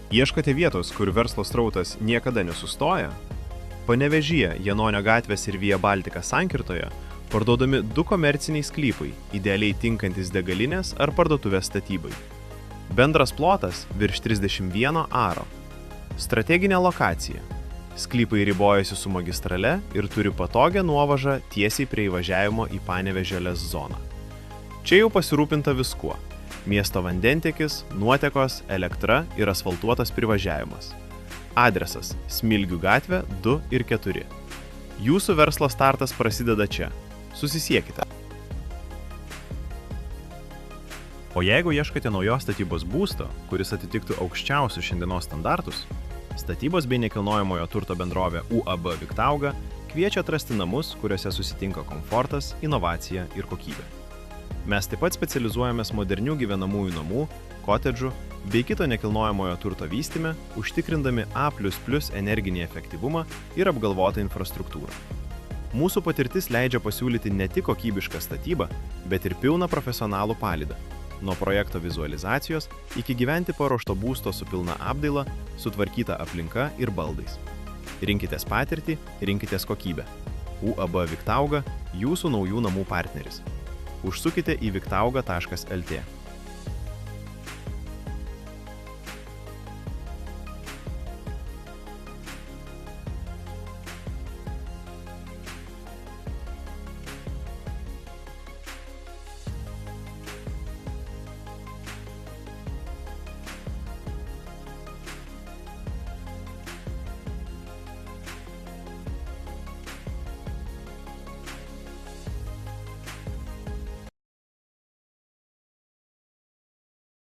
Ieškote vietos, kur verslo srautas niekada nesustoja? Panevėžyje, Janonio gatvės ir Via Baltica sankirtoje parduodami 2 komerciniai sklypai, idealiai tinkantis degalinės ar parduotuvės statybai. Bendras plotas virš 31 aro. Strateginė lokacija. Sklypai ribojasi su magistrale ir turi patogią nuovažą tiesiai prie įvažiavimo į Panevėžio LES zoną. Čia jau pasirūpinta viskuo. Miesto vandentiekis, nuotekos, elektra ir asfaltuotas privažiavimas. Adresas – Smilgių gatvė 2 ir 4. Jūsų verslo startas prasideda čia. Susisiekite. O jeigu ieškote naujos statybos būsto, kuris atitiktų aukščiausius šiandienos standartus, statybos bei nekilnojamojo turto bendrovė UAB Viktauga kviečia atrasti namus, kuriuose susitinka komfortas, inovacija ir kokybė. Mes taip pat specializuojamės modernių gyvenamųjų namų, kotedžų bei kito nekilnojamojo turto vystyme, užtikrindami A++ energinį efektyvumą ir apgalvotą infrastruktūrą. Mūsų patirtis leidžia pasiūlyti ne tik kokybišką statybą, bet ir pilną profesionalų palydą. Nuo projekto vizualizacijos iki gyventi paruošto būsto su pilna apdaila, sutvarkyta aplinka ir baldais. Rinkitės patirtį, rinkitės kokybę. UAB Viktauga – jūsų naujų namų partneris. Užsukite į viktauga.lt.